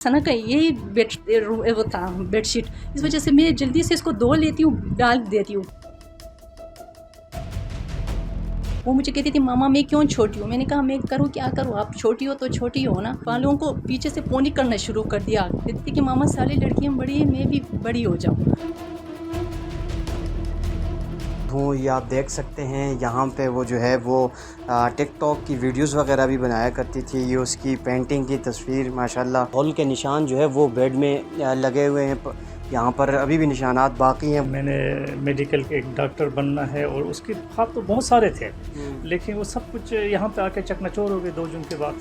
सना का यही वो था बेडशीट, इस वजह से मैं जल्दी से इसको धो लेती हूँ, डाल देती हूँ। वो मुझे कहती थी मामा मैं क्यों छोटी हूँ, मैंने कहा मैं करूँ क्या करूँ, आप छोटी हो तो छोटी हो ना। वालों को पीछे से पोनी करना शुरू कर दिया, कहती थी कि मामा सारी लड़कियाँ बड़ी हैं, मैं भी बड़ी हो जाऊँ। हूँ ये आप देख सकते हैं यहाँ पे वो जो है वो टिकटॉक की वीडियोस वगैरह भी बनाया करती थी। ये उसकी पेंटिंग की तस्वीर माशाल्लाह। हॉल के निशान जो है वो बेड में लगे हुए हैं, यहाँ पर अभी भी निशानात बाकी हैं। मैंने मेडिकल के एक डॉक्टर बनना है और उसके ख्वाब तो बहुत सारे थे, लेकिन वो सब कुछ यहाँ पे आके चकनाचूर हो गए 2 जून के बाद।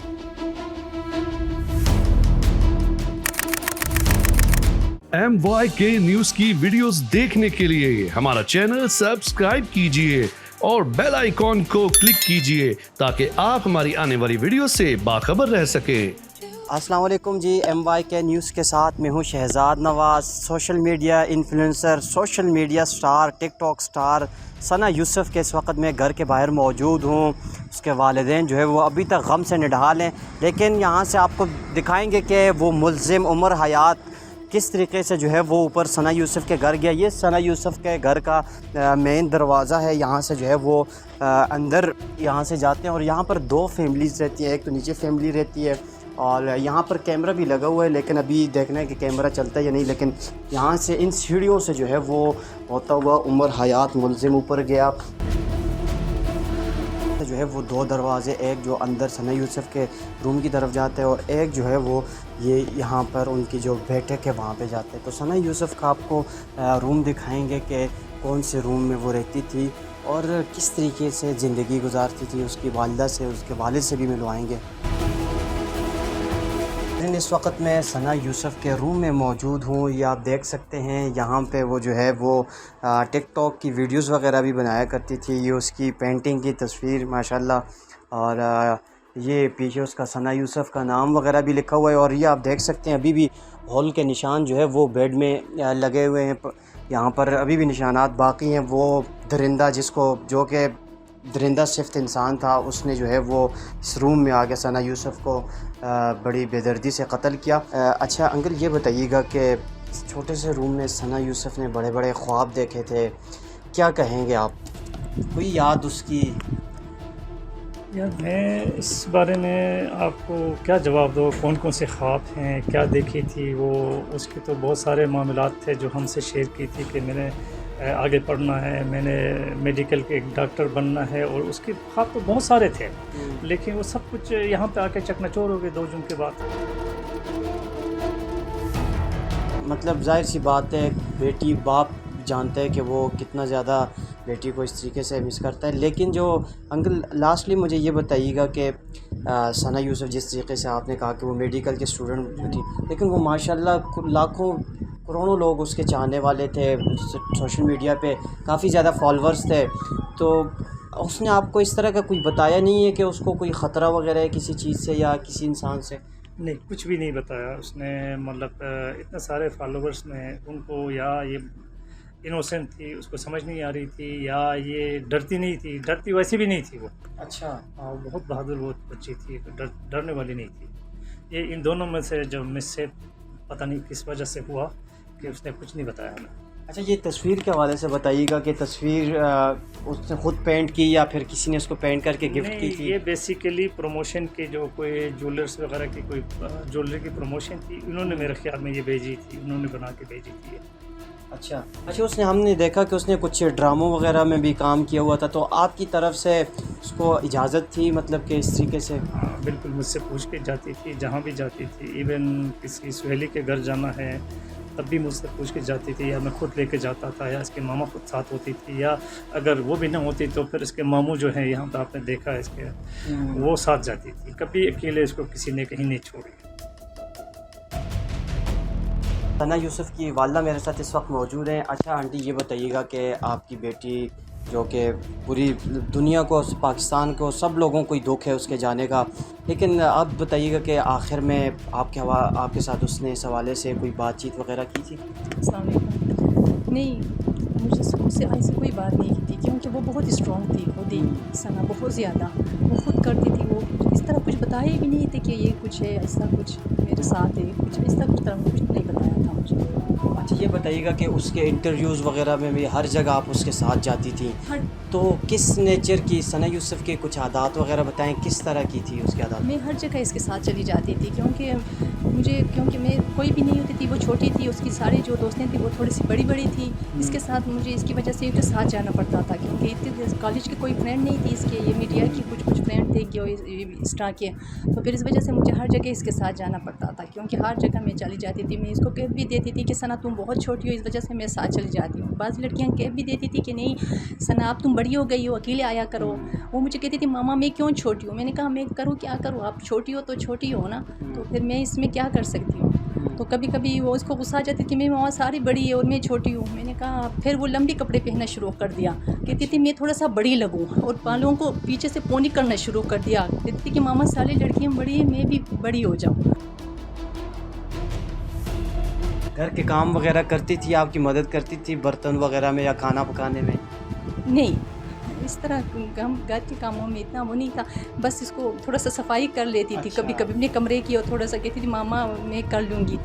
MYK न्यूज़ की वीडियोस देखने के लिए हमारा चैनल सब्सक्राइब कीजिए और बेल आइकॉन को क्लिक कीजिए ताकि आप हमारी आने वाली वीडियो से बाखबर रह सकें। अस्सलाम वालेकुम जी, MYK न्यूज़ के साथ मैं हूँ Shahzad Nawaz. Social media influencer, social media star, TikTok star Sana Yusuf के इस वक्त मैं घर के बाहर मौजूद हूँ। उसके वालिदैन जो है वो अभी तक गम से निढाल हैं, लेकिन यहाँ से आपको दिखाएंगे कि वो मुल्ज़िम उमर हयात किस तरीके से जो है वो ऊपर सना यूसुफ के घर गया। ये सना यूसुफ के घर का मेन दरवाज़ा है, यहाँ से जो है वो अंदर यहाँ से जाते हैं और यहाँ पर 2 फैमिलीज़ रहती हैं। एक तो नीचे फैमिली रहती है और यहाँ पर कैमरा भी लगा हुआ है, लेकिन अभी देखना है कि कैमरा चलता है या नहीं। लेकिन यहाँ से इन सीढ़ियों से जो है वो होता हुआ उमर हयात मुल्ज़िम ऊपर गया। जो है वो 2 दरवाज़े, एक जो अंदर सना यूसुफ के रूम की तरफ जाता है और एक जो है वो ये यहाँ पर उनकी जो बैठक है वहाँ पे जाते हैं। तो सना यूसुफ का आपको रूम दिखाएंगे कि कौन से रूम में वो रहती थी और किस तरीके से ज़िंदगी गुजारती थी। उसकी वालिदा से, उसके वालिद से भी मिलवाएंगे। इस वक्त मैं सना यूसुफ के रूम में मौजूद हूँ। ये आप देख सकते हैं यहाँ पे वो जो है वो टिकटॉक की वीडियोस वगैरह भी बनाया करती थी। ये उसकी पेंटिंग की तस्वीर माशाल्लाह और ये पीछे उसका सना यूसुफ का नाम वगैरह भी लिखा हुआ है। और ये आप देख सकते हैं अभी भी हॉल के निशान जो है वो बेड में लगे हुए हैं, यहाँ पर अभी भी निशानात बाकी हैं। वो दरिंदा जो कि दरिंदा सिफ्त इंसान था, उसने जो है वो इस रूम में आके सना यूसुफ को बड़ी बेदर्दी से कत्ल किया। अच्छा अंकल ये बताइएगा कि इस छोटे से रूम में सना यूसुफ ने बड़े बड़े ख्वाब देखे थे, क्या कहेंगे आप? कोई याद उसकी? यार मैं इस बारे में आपको क्या जवाब दूँ, कौन कौन से ख्वाब हैं, क्या देखी थी वो। उसके तो बहुत सारे मामलात थे जो हमसे शेयर की थी कि मैंने आगे पढ़ना है, मैंने मेडिकल के एक डॉक्टर बनना है और उसके ख्वाब तो बहुत सारे थे, लेकिन वो सब कुछ यहाँ पे आके चकनाचूर हो गए 2 जून के बाद। मतलब जाहिर सी बात है, बेटी बाप जानता है कि वो कितना ज़्यादा बेटी को इस तरीके से मिस करता है। लेकिन जो अंकल लास्टली मुझे ये बताइएगा कि सना यूसुफ जिस तरीके से आपने कहा कि वो मेडिकल के स्टूडेंट थी, लेकिन वो माशाल्लाह लाखों करोड़ों लोग उसके चाहने वाले थे, सोशल मीडिया पे काफ़ी ज़्यादा फॉलोअर्स थे। तो उसने आपको इस तरह का कुछ बताया नहीं है कि उसको कोई ख़तरा वगैरह है किसी चीज़ से या किसी इंसान से? नहीं, कुछ भी नहीं बताया उसने। मतलब इतने सारे फॉलोअर्स में उनको, या ये इनोसेंट थी, उसको समझ नहीं आ रही थी, या ये डरती नहीं थी। डरती वैसे भी नहीं थी वो। अच्छा। हाँ, बहुत बहादुर वो बच्ची थी, डरने वाली नहीं थी। ये इन दोनों में से जो मिससे पता नहीं किस वजह से हुआ कि उसने कुछ नहीं बताया हमें। अच्छा ये तस्वीर के हवाले से बताइएगा कि तस्वीर उसने ख़ुद पेंट की या फिर किसी ने उसको पेंट करके गिफ्ट की थी? ये बेसिकली प्रमोशन के जो कोई ज्वेलर्स वगैरह की कोई ज्वेलरी की प्रमोशन थी, उन्होंने मेरे ख्याल में ये भेजी थी, उन्होंने बना के भेजी थी। अच्छा उसने, हमने देखा कि उसने कुछ ड्रामों वगैरह में भी काम किया हुआ था, तो आपकी तरफ से उसको इजाज़त थी मतलब कि इस तरीके से? हाँ बिल्कुल, मुझसे पूछ के जाती थी जहाँ भी जाती थी। इवन किसी सहेली के घर जाना है तब भी मुझसे पूछ के जाती थी, या मैं खुद लेके जाता था, या इसके मामा खुद साथ होती थी, या अगर वो भी ना होती तो फिर इसके मामू जो हैं यहाँ पे आपने देखा है इसके, वो साथ जाती थी। कभी अकेले इसको किसी ने कहीं नहीं छोड़ी। सना यूसुफ की वालिदा मेरे साथ इस वक्त मौजूद हैं। अच्छा आंटी ये बताइएगा कि आपकी बेटी जो कि पूरी दुनिया को, पाकिस्तान को, सब लोगों को ही दुख है उसके जाने का, लेकिन आप बताइएगा कि आखिर में आपके साथ उसने इस हवाले से कोई बातचीत वगैरह की थी? अस्सलाम वालेकुम। नहीं, मुझसे ऐसी कोई बात नहीं की थी, क्योंकि वो बहुत स्ट्रॉन्ग थी खुद ही। सना बहुत ज़्यादा वो खुद करती थी, वो इस तरह कुछ बताया भी नहीं थे कि ये कुछ है, ऐसा कुछ मेरे साथ है, कुछ इस तरह कुछ नहीं बताया था मुझे। अच्छा ये बताइएगा कि उसके इंटरव्यूज़ वगैरह में भी हर जगह आप उसके साथ जाती थी, हर तो किस नेचर की, सना यूसुफ के कुछ आदत वगैरह बताएं, किस तरह की थी उसकी आदत? मैं हर जगह इसके साथ चली जाती थी, क्योंकि मैं कोई भी नहीं होती थी, वो छोटी थी, उसकी सारी जो दोस्तें थी वो थोड़ी सी बड़ी बड़ी थी, इसके साथ मुझे इसकी वजह से इसके साथ जाना पड़ता था, क्योंकि इतने कॉलेज के कोई फ्रेंड नहीं थी इसके, ये मीडिया की कुछ फ्रेंड थे जो इंस्टा के, तो फिर इस वजह से मुझे हर जगह इसके साथ जाना पड़ता था, क्योंकि हर जगह मैं चली जाती थी। मैं इसको कह भी देती थी कि सना तुम बहुत छोटी हो, इस वजह से मैं साथ चली जाती हूँ। बाज़ लड़कियाँ कह भी देती थी कि नहीं सना अब तुम बड़ी हो गई हो, अकेले आया करो। वो मुझे कहती थी मामा मैं क्यों छोटी हूँ, मैंने कहा मैं करूँ क्या करूँ, आप छोटी हो तो छोटी हो ना, तो फिर मैं इसमें क्या कर सकती हूँ। तो कभी कभी वो उसको गुस्सा आ जाती थी कि मेरी मामा सारी बड़ी है और मैं छोटी हूँ। मैंने कहा, फिर वो लंबी कपड़े पहनना शुरू कर दिया, कहती थी मैं थोड़ा सा बड़ी लगूँ, और बालों को पीछे से पोनी करना शुरू कर दिया, कहती थी कि मामा सारी लड़कियाँ बड़ी हैं, मैं भी बड़ी हो जाऊँ। घर के काम वगैरह करती थी, आपकी मदद करती थी बर्तन वगैरह में या खाना पकाने में? नहीं, इस तरह घर के कामों में इतना वो नहीं था, बस इसको थोड़ा सा सफाई कर लेती थी। अच्छा। कभी कभी अपने कमरे की, और थोड़ा सा कहती थी मामा मैं कर लूँगी,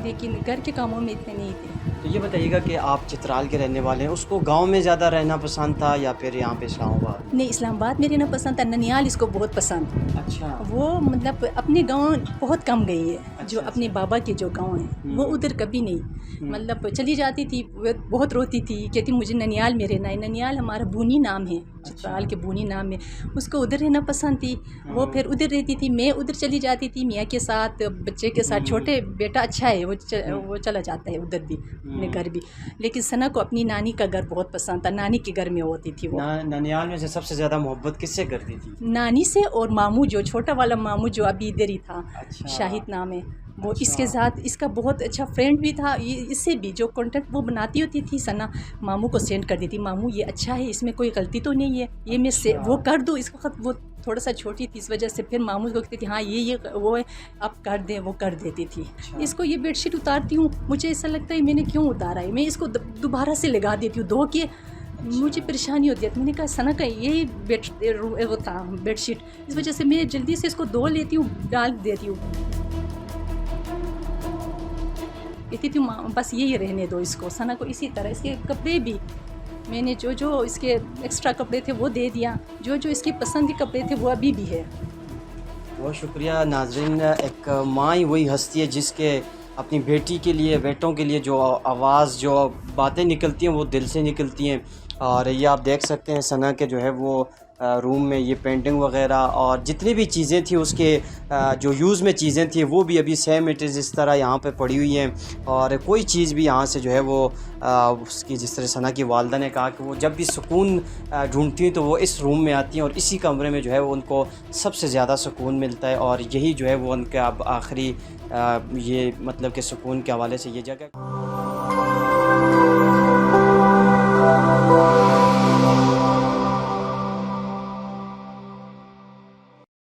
लेकिन घर के कामों में इतने नहीं थे। तो ये बताइएगा कि आप चित्राल के रहने वाले हैं, उसको गांव में ज़्यादा रहना पसंद था या फिर यहाँ पे इस्लामाबाद? नहीं, इस्लामाबाद में रहना पसंद था, ननियाल इसको बहुत पसंद। अच्छा। वो मतलब अपने गांव बहुत कम गई है, जो अच्छा, अपने बाबा के जो गांव है वो उधर कभी नहीं, मतलब चली जाती थी, वो बहुत रोती थी, कहती मुझे ननियाल में रहना है। ननियाल हमारा बूनी नाम है, चित्राल के बूनी नाम में, उसको उधर रहना पसंद थी, वो फिर उधर रहती थी। मैं उधर चली जाती थी मियाँ के साथ, बच्चे के साथ। छोटे बेटा अच्छा है, वो चला जाता है उधर भी, अपने घर भी। लेकिन सना को अपनी नानी का घर बहुत पसंद था, नानी के घर में होती थी वो। ननियाल में से सबसे ज़्यादा मोहब्बत किससे करती थी? नानी से, और मामू जो छोटा वाला मामू जो अभी इधर ही था, अच्छा। शाहिद नाम है वो। अच्छा। इसके साथ इसका बहुत अच्छा फ्रेंड भी था, इससे भी जो कंटेंट वो बनाती होती थी सना, मामू को सेंड कर दी थी, मामू ये अच्छा है, इसमें कोई गलती तो नहीं है, ये मैं से वो कर दूँ। इस वक्त वो थोड़ा सा छोटी थी, इस वजह से फिर मामू को कहती थी हाँ ये वो है, आप कर दें, वो कर देती थी। इसको ये बेडशीट उतारती हूँ, मुझे ऐसा लगता है मैंने क्यों उतारा है, मैं इसको दोबारा से लगा देती हूँ धो के, मुझे परेशानी होती है। तो मैंने कहा सना का यही वो था बेडशीट, इस वजह से मैं जल्दी से इसको धो लेती हूँ, डाल देती हूँ। कहती थी बस यही रहने दो इसको, सना को इसी तरह। इसके कपड़े भी मैंने जो इसके एक्स्ट्रा कपड़े थे वो दे दिया, जो इसके पसंद के कपड़े थे वो अभी भी है। बहुत शुक्रिया नाज़रीन। एक माँ ही वही हस्ती है जिसके अपनी बेटी के लिए, बेटों के लिए जो आवाज़, जो बातें निकलती हैं वो दिल से निकलती हैं। और ये आप देख सकते हैं सना के जो है वो रूम में ये पेंटिंग वगैरह और जितनी भी चीज़ें थी उसके जो यूज़ में चीज़ें थी वो भी अभी सेम इट इज़ इस तरह यहाँ पे पड़ी हुई हैं। और कोई चीज़ भी यहाँ से जो है वो उसकी, जिस तरह सना की वालदा ने कहा कि वो जब भी सुकून ढूंढती हैं तो वो इस रूम में आती हैं, और इसी कमरे में जो है वो उनको सबसे ज़्यादा सुकून मिलता है। और यही जो है वो उनका अब आखिरी ये मतलब कि सुकून के हवाले से ये जगह